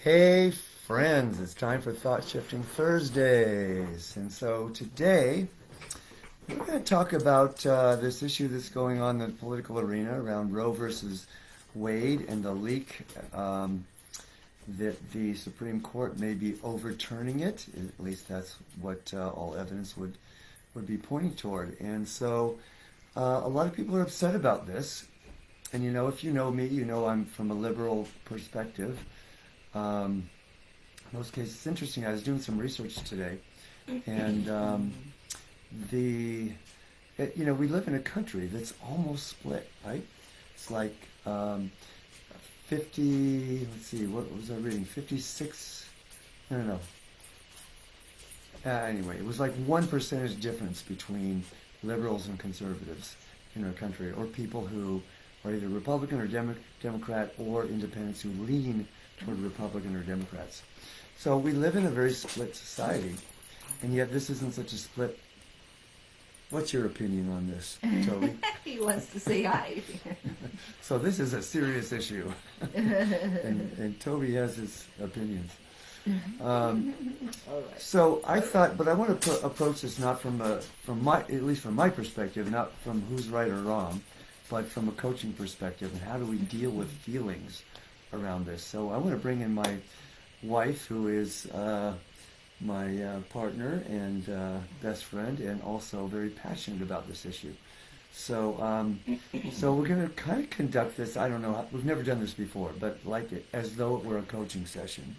Hey friends, it's time for Thought Shifting Thursdays. And so today we're going to talk about this issue that's going on in the political arena around Roe versus Wade and the leak that the Supreme Court may be overturning it. At least that's what all evidence would be pointing toward. And so a lot of people are upset about this. And if you know me, you know I'm from a liberal perspective. In most cases, it's interesting. I was doing some research today, and we live in a country that's almost split, right? It's like 50. Let's see, what was I reading? 56. No. Anyway, it was like 1% difference between liberals and conservatives in our country, or people who are either Republican or Democrat, or independents who lean toward Republican or Democrats. So we live in a very split society, and yet this isn't such a split. What's your opinion on this, Toby? He wants to say hi. So this is a serious issue, and Toby has his opinions. So I thought, but I want to approach this not from my, at least from my perspective, not from who's right or wrong, but from a coaching perspective, and how do we deal with feelings around this. So I want to bring in my wife, who is my partner and best friend, and also very passionate about this issue. So so we're going to kind of conduct this. I don't know, we've never done this before, but like it as though it were a coaching session,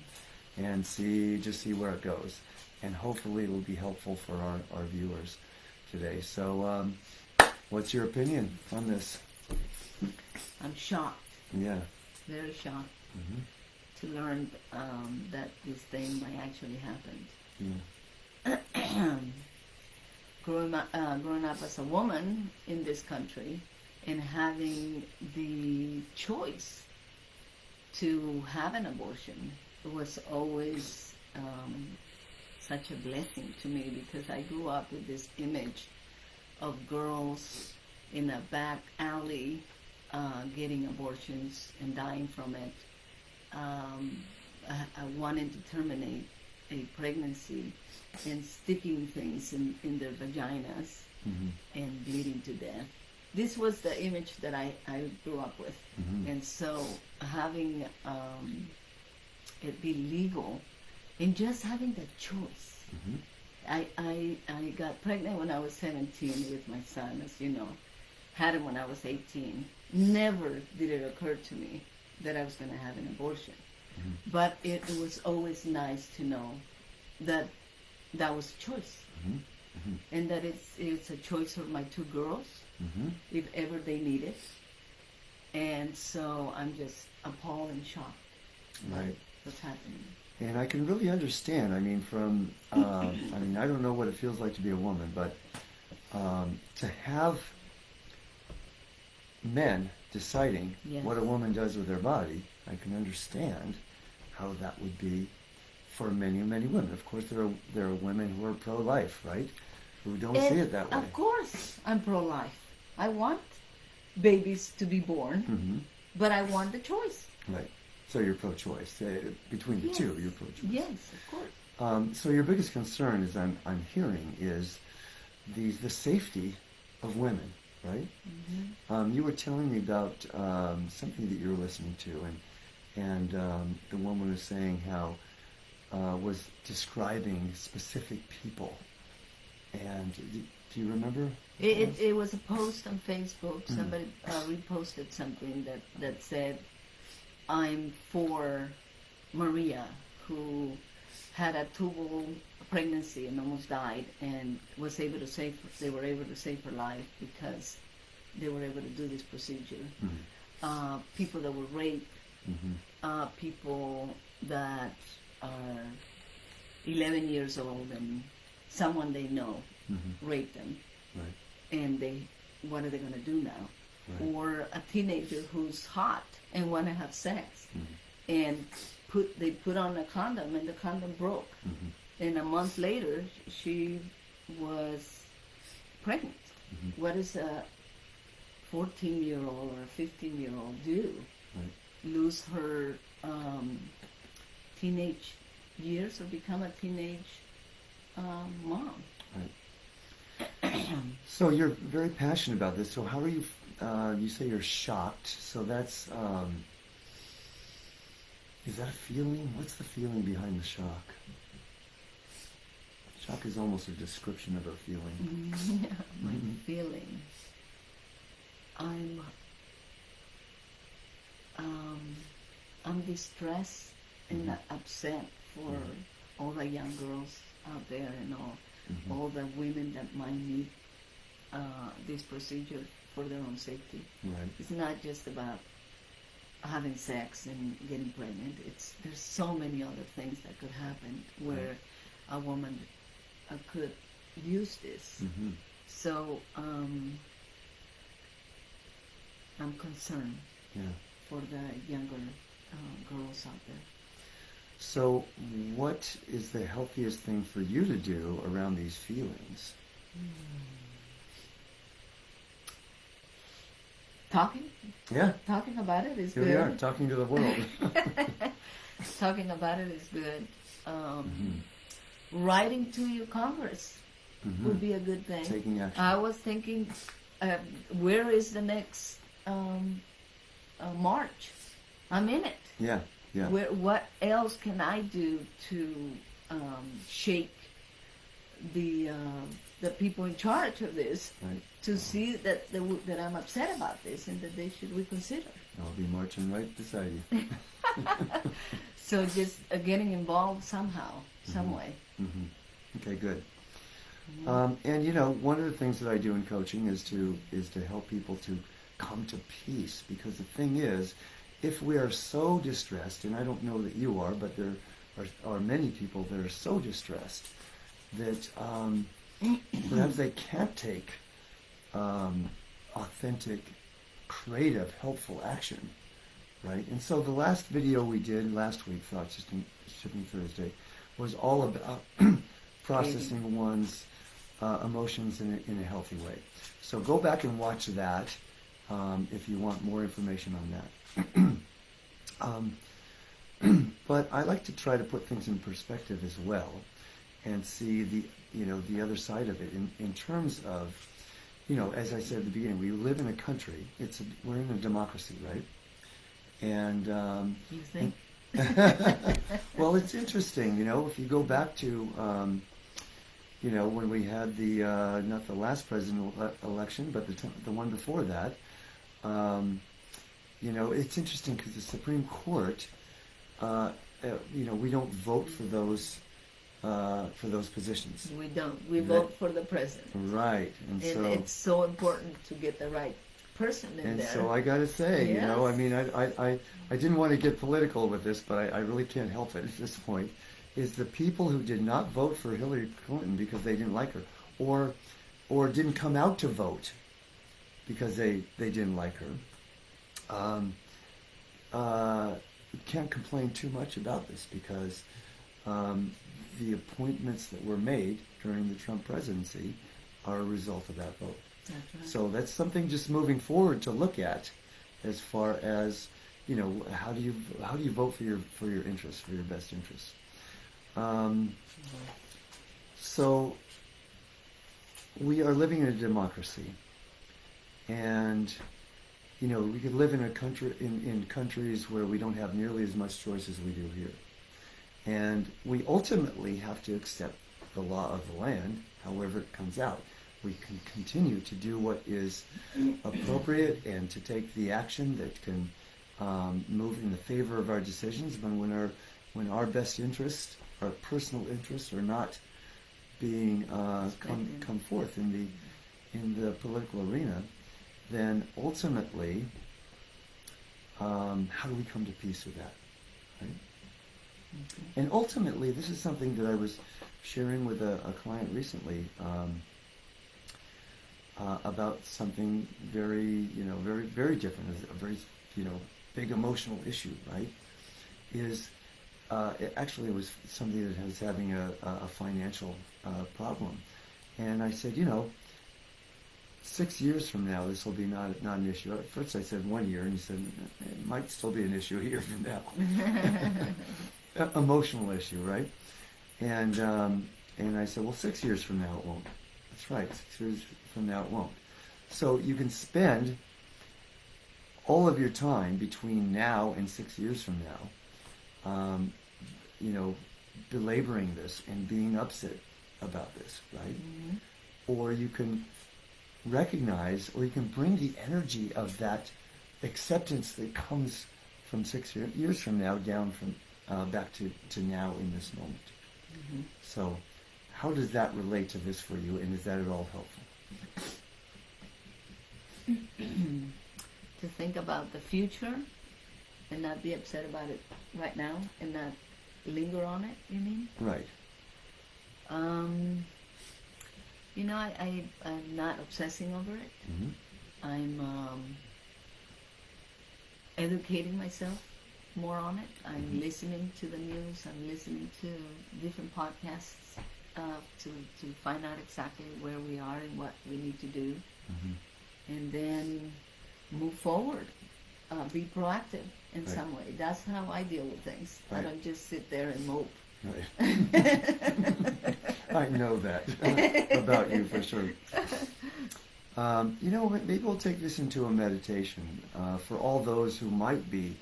and see where it goes, and hopefully it will be helpful for our viewers today. So what's your opinion on this? I'm shocked. Yeah. Very shocked to learn that this thing might actually happen. Yeah. Growing up as a woman in this country and having the choice to have an abortion was always such a blessing to me, because I grew up with this image of girls in a back alley getting abortions and dying from it. I wanted to terminate a pregnancy and sticking things in their vaginas and bleeding to death. This was the image that I grew up with. And so having it be legal and just having that choice. I got pregnant when I was 17 with my son, as you know. Had him when I was 18. Never did it occur to me that I was going to have an abortion. But it was always nice to know that that was a choice. And that it's a choice for my two girls, if ever they need it. And so I'm just appalled and shocked by what's happening. And I can really understand. I mean, I don't know what it feels like to be a woman, but to have men deciding what a woman does with their body, I can understand how that would be for many, many women. Of course, there are women who are pro-life, right? Who don't see it that way. Of course, I'm pro-life. I want babies to be born, but I want the choice. Right. So you're pro-choice. Between the two, you're pro-choice. Yes, of course. So your biggest concern, as I'm hearing, is the safety of women, right? You were telling me about something that you were listening to, and the woman was saying how was describing specific people. And do you remember? It was a post on Facebook. Somebody reposted something that said, "I'm for Maria, who had a tubal pregnancy and almost died, and was able to they were able to save her life because they were able to do this procedure." People that were raped, people that are 11 years old and someone they know raped them, and what are they going to do now? Or a teenager who's hot and want to have sex, and they put on a condom and the condom broke, and a month later she was pregnant. What does a 14-year-old or a 15-year-old do? Lose her teenage years or become a teenage mom. Right. So you're very passionate about this. So how are you? You say you're shocked. So that's is that a feeling? What's the feeling behind the shock? Shock is almost a description of a feeling. Yeah, my feeling. I'm distressed and upset for all the young girls out there and all the women that might need this procedure for their own safety. Right. It's not just about having sex and getting pregnant. There's so many other things that could happen where a woman could use this. So I'm concerned for the younger girls out there. So what is the healthiest thing for you to do around these feelings? Talking? Yeah. Talking about it is Here good. we are, talking to the world. Talking about it is good. Writing to your Congress would be a good thing. Taking action. I was thinking, where is the next march? I'm in it. Yeah. What else can I do to shake the people in charge of this to see that that I'm upset about this and that they should reconsider? I'll be marching right beside you. So just getting involved somehow, some way. Okay, good. And you know, one of the things that I do in coaching is to help people to come to peace, because the thing is, if we are so distressed, and I don't know that you are, but there are many people that are so distressed that perhaps they can't take authentic, creative, helpful action, right? And so the last video we did last week, Thought System Shipping Thursday, was all about processing one's emotions in a healthy way. So go back and watch that if you want more information on that. But I like to try to put things in perspective as well, and see the other side of it in terms of, as I said at the beginning, we live in a country. We're in a democracy, right? And You think? well, it's interesting. If you go back to when we had the not the last presidential election, but the one before that. It's interesting because the Supreme Court, we don't vote for those positions. We don't. We vote for the president. Right, and so it's so important to get the right person in and there. so I got to say, Yes. I didn't want to get political with this, but I really can't help it at this point. Is the people who did not vote for Hillary Clinton because they didn't like her, or didn't come out to vote because they didn't like her. Can't complain too much about this, because the appointments that were made during the Trump presidency are a result of that vote. That's right. So that's something just moving forward to look at, as far as how do you vote for your interests, for your best interests. So we are living in a democracy, and we could live in a country in countries where we don't have nearly as much choice as we do here, and we ultimately have to accept the law of the land, however it comes out. We can continue to do what is appropriate and to take the action that can move in the favor of our decisions, when our best interests, our personal interests, are not being come forth in the political arena. Then ultimately, how do we come to peace with that? Right? And ultimately, this is something that I was sharing with a client recently about something very, very, very different, a very, big emotional issue, right? It was somebody that was having a financial problem, and I said, 6 years from now, this will be not an issue. At first I said 1 year, and he said, it might still be an issue a year from now. emotional issue, right? And I said, well, 6 years from now it won't. That's right, 6 years from now it won't. So you can spend all of your time between now and 6 years from now, belaboring this and being upset about this, right? Mm-hmm. Or you can recognize, or you can bring the energy of that acceptance that comes from 6 years from now down from back to now in this moment. Mm-hmm. So how does that relate to this for you, and is that at all helpful? To think about the future and not be upset about it right now and not linger on it, you mean? Right. I'm not obsessing over it. Mm-hmm. I'm educating myself more on it. I'm Mm-hmm. listening to the news. I'm listening to different podcasts to find out exactly where we are and what we need to do. Mm-hmm. And then move forward. Be proactive in Right. some way. That's how I deal with things. Right. I don't just sit there and mope. Right. I know that about you for sure. Maybe we'll take this into a meditation for all those who might be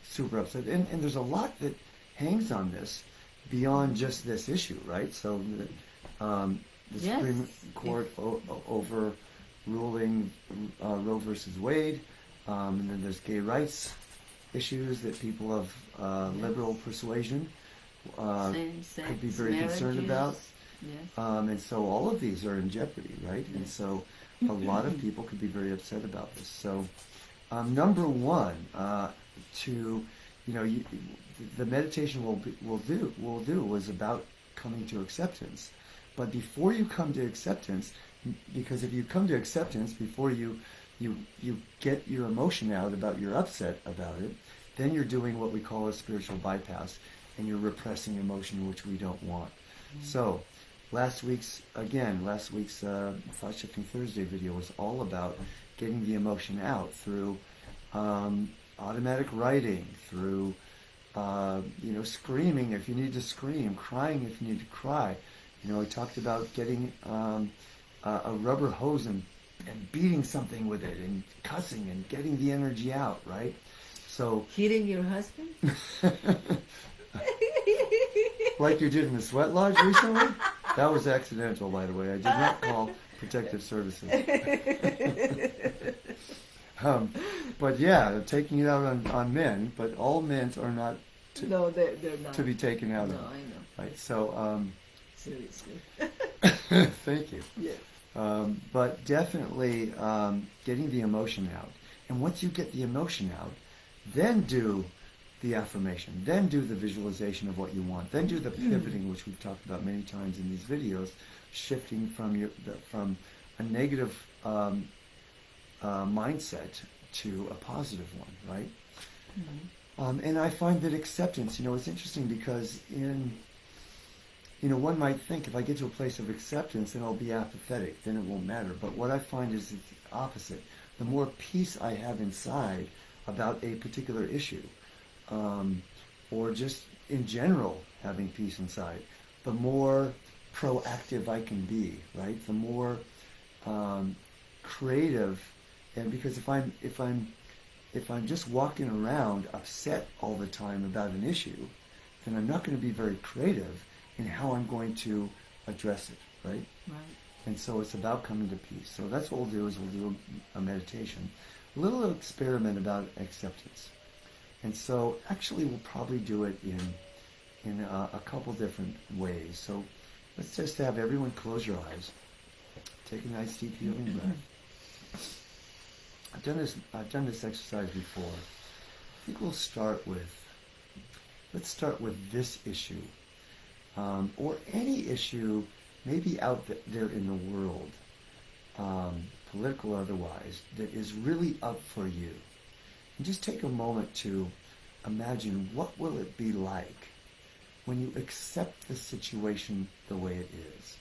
super upset. And there's a lot that hangs on this beyond just this issue, right? So the Yes. Supreme Court overruling Roe versus Wade, and then there's gay rights issues that people of liberal persuasion Same-sex could be very concerned about. Yes. And so all of these are in jeopardy, right? And Yes. so a lot of people could be very upset about this. So number one, the meditation we'll do was about coming to acceptance. But before you come to acceptance, because if you come to acceptance before you get your emotion out about your upset about it, then you're doing what we call a spiritual bypass, and you're repressing emotion, which we don't want. Mm-hmm. So last week's Thought Shifting Thursday video was all about getting the emotion out through automatic writing, through screaming if you need to scream, crying if you need to cry. I talked about getting a rubber hose and beating something with it and cussing and getting the energy out, right? So Hitting your husband? like you did in the sweat lodge recently? That was accidental, by the way. I did not call protective services. But yeah, taking it out on men, but all men are not No, they're not. to be taken out No, on. I know. Right, so Seriously. thank you. Yes. But definitely getting the emotion out. And once you get the emotion out, then do the affirmation, then do the visualization of what you want, then do the pivoting, which we've talked about many times in these videos, shifting from a negative mindset to a positive one, right? Mm-hmm. And I find that acceptance, it's interesting because one might think if I get to a place of acceptance, then I'll be apathetic, then it won't matter. But what I find is it's the opposite. The more peace I have inside about a particular issue, or just in general having peace inside, the more proactive I can be, right? The more creative, and because if I'm just walking around upset all the time about an issue, then I'm not going to be very creative in how I'm going to address it, right? Right. And so it's about coming to peace. So that's what we'll do is we'll do a meditation, a little experiment about acceptance. And so actually we'll probably do it in a couple different ways. So let's just have everyone close your eyes. Take a nice deep healing breath. I've done this exercise before. I think let's start with this issue, or any issue maybe out there in the world, political or otherwise, that is really up for you. And just take a moment to imagine what will it be like when you accept the situation the way it is.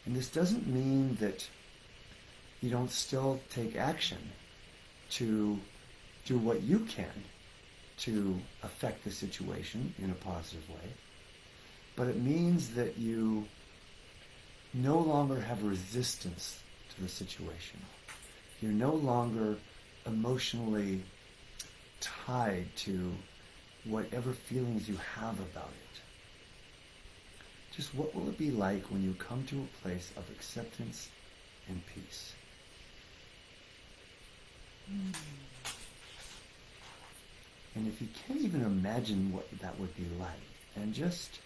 And this doesn't mean that you don't still take action to do what you can to affect the situation in a positive way, but it means that you no longer have resistance to the situation. You're no longer emotionally tied to whatever feelings you have about it. Just what will it be like when you come to a place of acceptance and peace? And if you can't even imagine what that would be like, and just,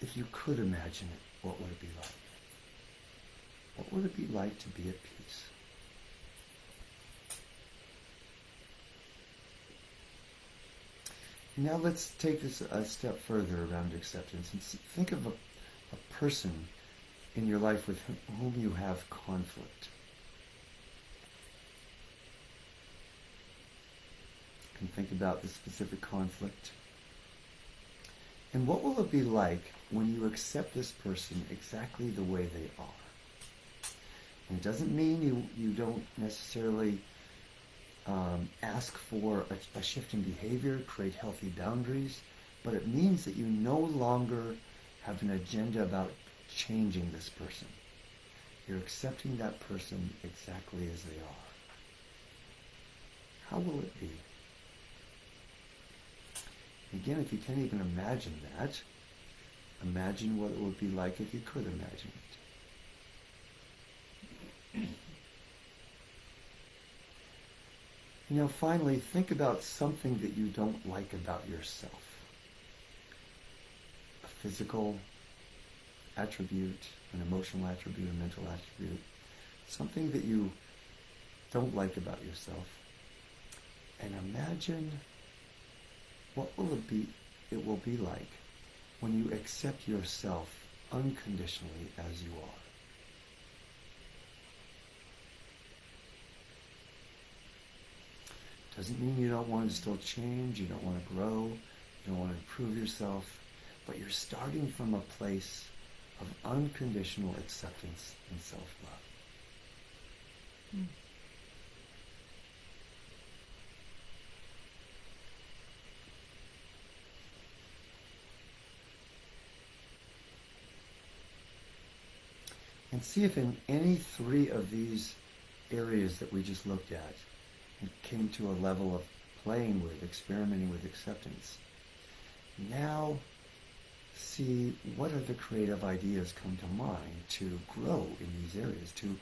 if you could imagine it, what would it be like? What would it be like to be at peace? Now let's take this a step further around acceptance and think of a person in your life with whom you have conflict. You can think about the specific conflict. And what will it be like when you accept this person exactly the way they are? And it doesn't mean you don't necessarily ask for a shift in behavior, create healthy boundaries, but it means that you no longer have an agenda about changing this person. You're accepting that person exactly as they are. How will it be? Again, if you can't even imagine that, imagine what it would be like if you could imagine it. Finally, think about something that you don't like about yourself. A physical attribute, an emotional attribute, a mental attribute. Something that you don't like about yourself. And imagine what it will be like when you accept yourself unconditionally as you are. Doesn't mean you don't want to still change, you don't want to grow, you don't want to improve yourself, but you're starting from a place of unconditional acceptance and self-love. And see if in any three of these areas that we just looked at, it came to a level of playing with, experimenting with acceptance. Now, see what other creative ideas come to mind to grow in these areas, to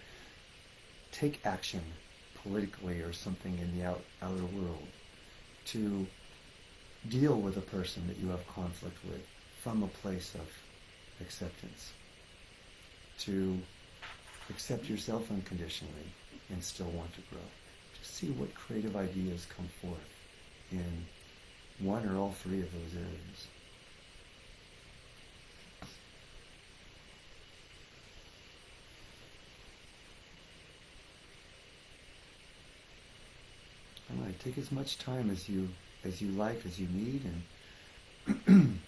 take action politically or something in the outer world, to deal with a person that you have conflict with from a place of acceptance, to accept yourself unconditionally and still want to grow. See what creative ideas come forth in one or all three of those areas. All right, take as much time as you like, as you need, and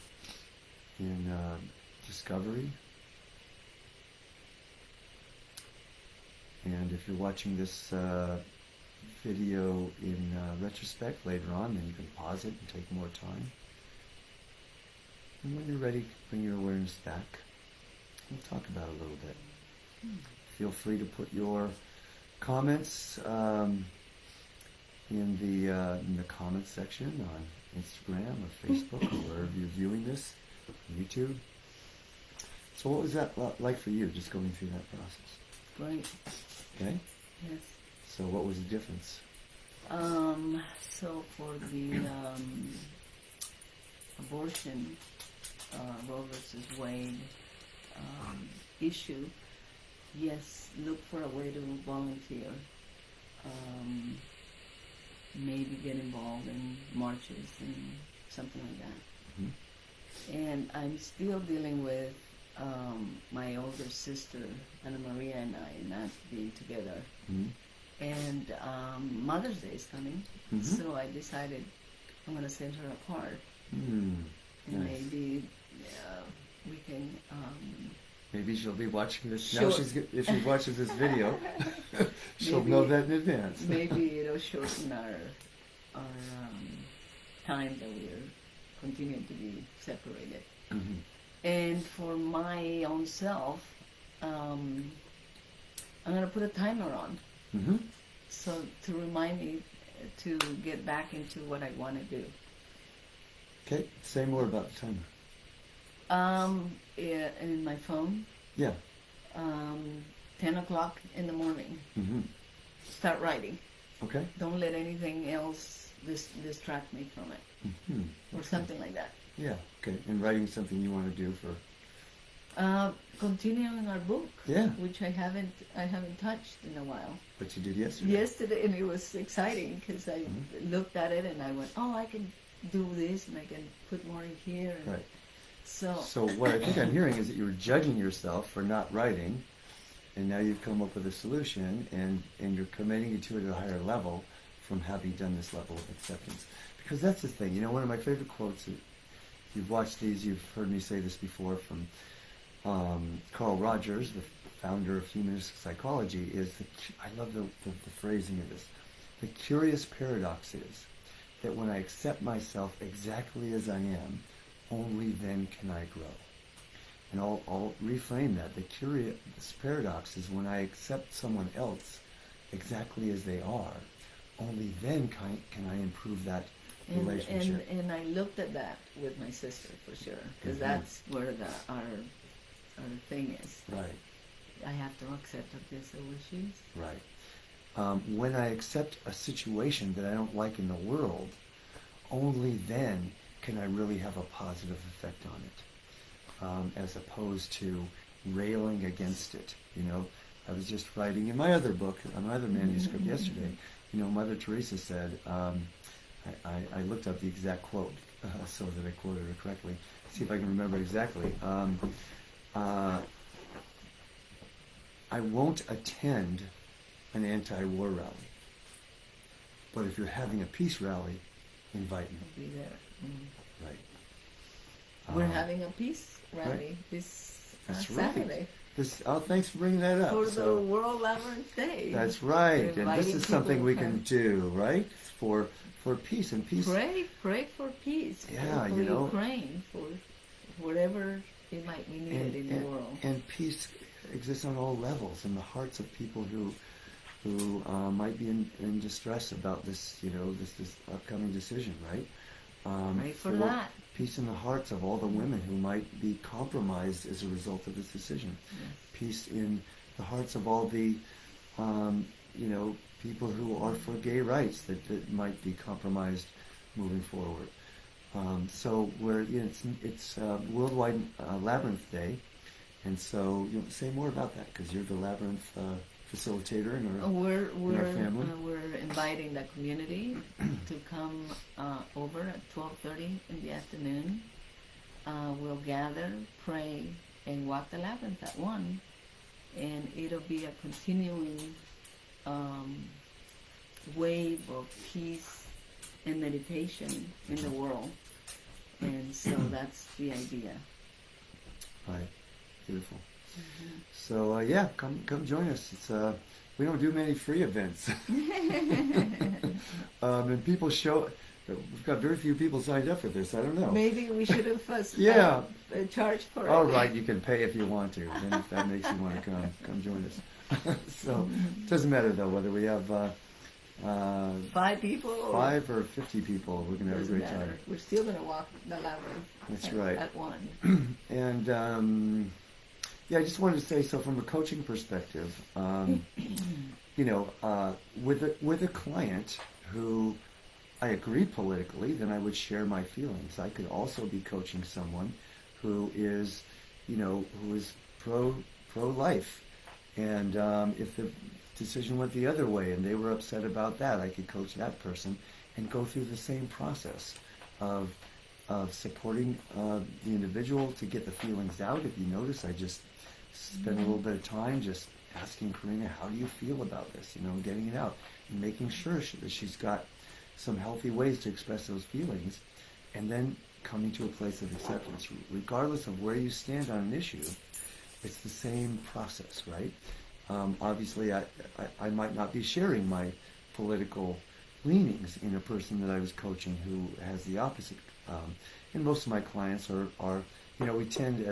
in discovery. And if you're watching this video in retrospect later on, then you can pause it and take more time. And when you're ready, bring your awareness back. We'll talk about it a little bit. Feel free to put your comments in the comments section on Instagram or Facebook or wherever you're viewing this, YouTube. So what was that like for you, just going through that process? Great. Okay? Yes. So what was the difference? So for the abortion, Roe versus Wade issue, yes, look for a way to volunteer. Maybe get involved in marches and something like that. Mm-hmm. And I'm still dealing with my older sister, Ana Maria, and I not being together. Mm-hmm. And Mother's Day is coming, so I decided I'm going to send her a card. And nice. Maybe we can... maybe she'll be watching this. Sure. Now if she watches this video, she'll know that in advance. Maybe it'll shorten our time that we are continuing to be separated. Mm-hmm. And for my own self, I'm going to put a timer on. Mm-hmm. So to remind me to get back into what I want to do. Okay, say more about the timer. Yeah, in my phone, Yeah. 10 o'clock in the morning, Mm-hmm. start writing. Okay. Don't let anything else distract me from it, Mm-hmm. or something like that. Yeah. Okay. And writing something you want to do for. Continuing our book, Yeah. which I haven't touched in a while. But you did yesterday. Yesterday, and it was exciting because I looked at it and I went, oh, I can do this and I can put more in here. And Right. So what I think I'm hearing is that you were judging yourself for not writing, and now you've come up with a solution, and you're committing to it at a higher level from having done this level of acceptance. Because that's the thing. You know, one of my favorite quotes, you've watched these, you've heard me say this before, from Carl Rogers, the founder of humanist psychology, is I love the phrasing of this. The curious paradox is that when I accept myself exactly as I am, only then can I grow. And I'll reframe that. The curious paradox is when I accept someone else exactly as they are, only then can I improve that relationship. And I looked at that with my sister for sure, because that's where our thing is. Right. I have to accept her just the way she is. Right. When I accept a situation that I don't like in the world, only then can I really have a positive effect on it, as opposed to railing against it. You know, I was just writing in my other book, my other manuscript yesterday. You know, Mother Teresa said, I looked up the exact quote so that I quoted her correctly. See if I can remember exactly. I won't attend an anti-war rally, but if you're having a peace rally, invite me. I'll be there. Right. We're having a peace rally right. this That's Saturday. Right. Thanks for bringing that up. For the World Labyrinth Day. That's right. We're And this is something we people can do, right? For peace and peace. Pray for peace. Yeah, pray for you know. Ukraine, for whatever it might be needed in the world. And peace exists on all levels in the hearts of people who might be in distress about this, you know, this upcoming decision, right? Pray for that. Peace in the hearts of all the women who might be compromised as a result of this decision. Yes. Peace in the hearts of all the, you know, people who are for gay rights that might be compromised moving forward. So it's Worldwide Labyrinth Day, and so say more about that, because you're the Labyrinth facilitator in our family. We're inviting the community to come over at 12:30 in the afternoon. We'll gather, pray, and walk the labyrinth at 1, and it'll be a continuing wave of peace and meditation in the world. And so that's the idea. Right. Beautiful. So yeah, come join us. It's we don't do many free events, and people show. We've got very few people signed up for this. I don't know. Maybe we should have charged for it. All right, you can pay if you want to. Then if that makes you want to come join us. So it doesn't matter though whether we have 5 people, 5 or 50 people. We're going to have a great time. We're still going to walk the labyrinth. That's right. At 1. And yeah, I just wanted to say, so from a coaching perspective, you know, with a client who I agree politically, then I would share my feelings. I could also be coaching someone who is, you know, who is pro-life, and if the decision went the other way and they were upset about that, I could coach that person and go through the same process of supporting the individual to get the feelings out. If you notice, I just spend a little bit of time just asking Karina, how do you feel about this? You know, getting it out and making sure that she's got some healthy ways to express those feelings, and then coming to a place of acceptance. Regardless of where you stand on an issue, it's the same process, right? Obviously, I might not be sharing my political leanings in a person that I was coaching who has the opposite. And most of my clients are we tend,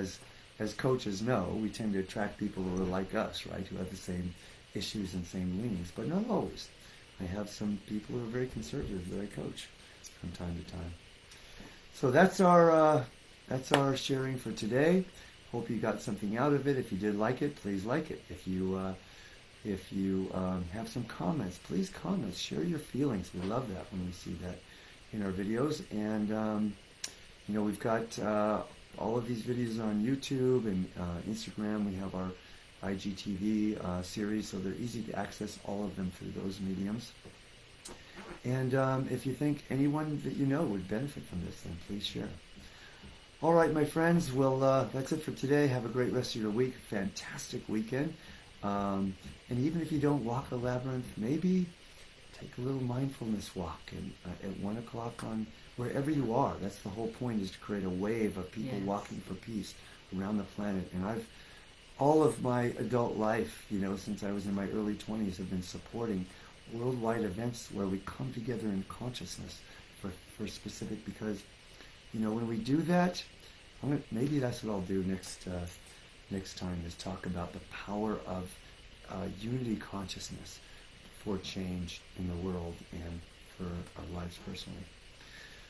as coaches know, we tend to attract people who are like us, right, who have the same issues and same leanings, but not always. I have some people who are very conservative that I coach from time to time. So that's our sharing for today. Hope you got something out of it. If you did like it, please like it. If you have some comments, please comment. Share your feelings. We love that when we see that in our videos. And we've got all of these videos on YouTube and Instagram. We have our IGTV series, so they're easy to access, all of them through those mediums. And if you think anyone that you know would benefit from this, then please share. All right, my friends, well, that's it for today. Have a great rest of your week. Fantastic weekend. And even if you don't walk a labyrinth, maybe take a little mindfulness walk at 1 o'clock on wherever you are. That's the whole point, is to create a wave of people walking for peace around the planet. And all of my adult life, since I was in my early 20s, have been supporting worldwide events where we come together in consciousness for specific, because, when we do that, maybe that's what I'll do next time, is talk about the power of unity consciousness for change in the world and for our lives personally.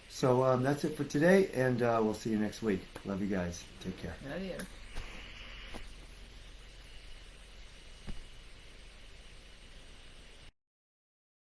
So that's it for today, and we'll see you next week. Love you guys. Take care. Oh, yeah.